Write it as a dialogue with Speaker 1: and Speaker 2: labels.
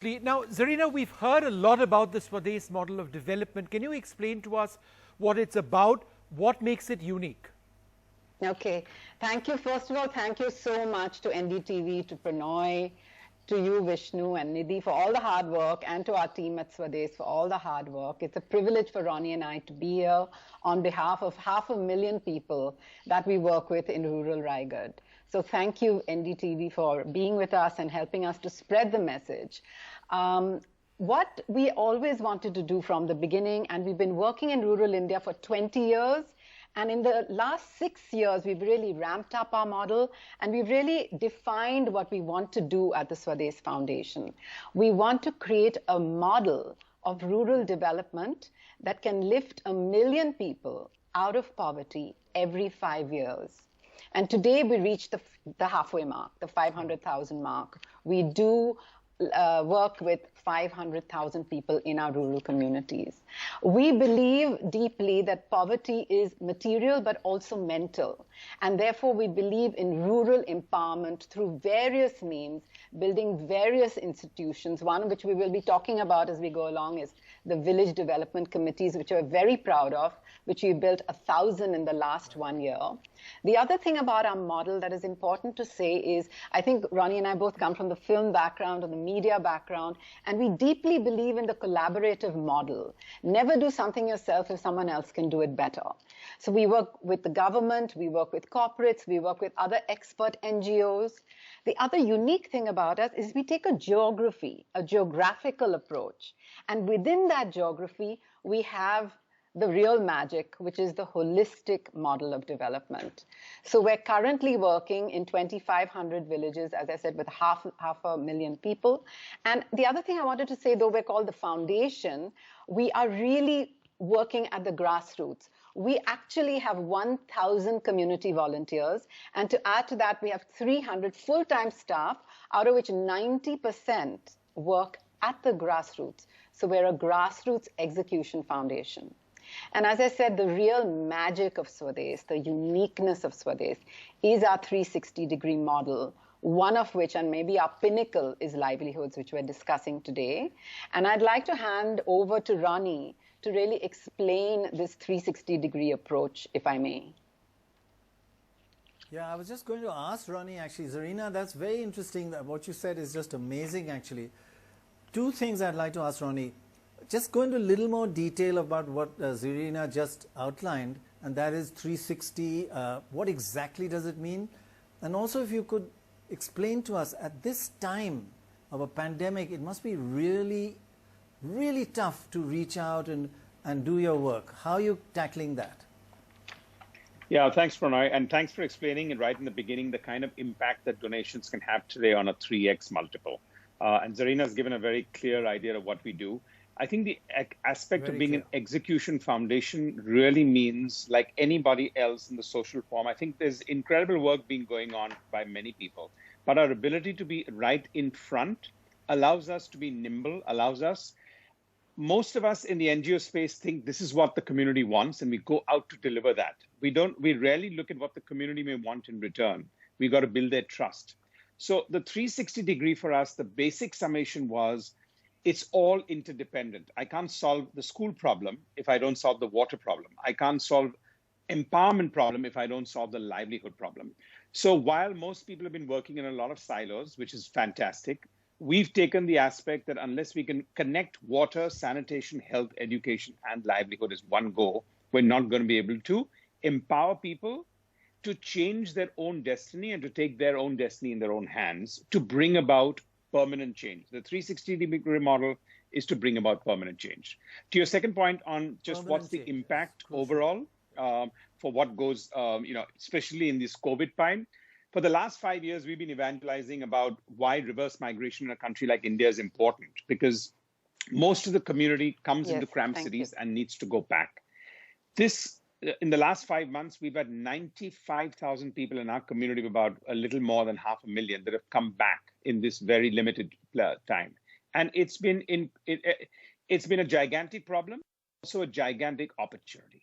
Speaker 1: Now, Zarina, we've heard a lot about the Swades model of development. Can you explain to us what it's about? What makes it unique?
Speaker 2: Okay. Thank you. First of all, thank you so much to NDTV, to Pranoy, to you, Vishnu, and Nidhi for all the hard work, and to our team at Swades for all the hard work. It's a privilege for Ronnie and I to be here on behalf of 500,000 people that we work with in rural Raigad. So thank you, NDTV, for being with us and helping us to spread the message. What we always wanted to do from the beginning, and we've been working in rural India for 20 years, and in the last 6 years, we've really ramped up our model, and we've really defined what we want to do at the Swades Foundation. We want to create a model of rural development that can lift 1 million people out of poverty every 5 years. And today we reached the halfway mark, the 500,000 mark. We do work with 500,000 people in our rural communities. We believe deeply that poverty is material but also mental. And therefore we believe in rural empowerment through various means, building various institutions, one of which we will be talking about as we go along is the village development committees, which we're very proud of, which we built 1,000 in the last 1 year. The other thing about our model that is important to say is, I think Ronnie and I both come from the film background or the media background, and we deeply believe in the collaborative model. Never do something yourself if someone else can do it better. So we work with the government, we work with corporates, we work with other expert NGOs. The other unique thing about us is we take a geographical approach. And within that geography, we have the real magic, which is the holistic model of development. So we're currently working in 2,500 villages, as I said, with half a million people. And the other thing I wanted to say, though we're called the foundation, we are really working at the grassroots. We actually have 1,000 community volunteers. And to add to that, we have 300 full-time staff, out of which 90% work at the grassroots. So we're a grassroots execution foundation. And as I said, the real magic of Swades, the uniqueness of Swades, is our 360-degree model, one of which, and maybe our pinnacle, is Livelihoods, which we're discussing today. And I'd like to hand over to Ronnie to really explain this 360-degree approach, if I may.
Speaker 3: Yeah, I was just going to ask Ronnie, actually. Zarina, that's very interesting. What you said is just amazing, actually. Two things I'd like to ask Ronnie. Just go into a little more detail about what Zarina just outlined, and that is 360. What exactly does it mean? And also, if you could explain to us, at this time of a pandemic, it must be really, really tough to reach out and do your work. How are you tackling that?
Speaker 4: Yeah, thanks, Pranay, and thanks for explaining it right in the beginning, the kind of impact that donations can have today on a 3x multiple. And Zarina has given a very clear idea of what we do. I think the aspect of being an execution foundation really means, like anybody else in the social form, I think there's incredible work being going on by many people. But our ability to be right in front allows us to be nimble, most of us in the NGO space think this is what the community wants, and we go out to deliver that. We rarely look at what the community may want in return. We got to build their trust. So the 360 degree for us, the basic summation was, it's all interdependent. I can't solve the school problem if I don't solve the water problem. I can't solve empowerment problem if I don't solve the livelihood problem. So while most people have been working in a lot of silos, which is fantastic, we've taken the aspect that unless we can connect water, sanitation, health, education, and livelihood as one go, we're not going to be able to empower people to change their own destiny and to take their own destiny in their own hands to bring about permanent change. The 360-degree model is to bring about permanent change. To your second point on just what's the impact overall for what goes, especially in this COVID time. For the last 5 years, we've been evangelizing about why reverse migration in a country like India is important, because most of the community comes into cramped cities and needs to go back. In the last 5 months, we've had 95,000 people in our community, about a little more than 500,000, that have come back in this very limited time. And it's been a gigantic problem, also a gigantic opportunity.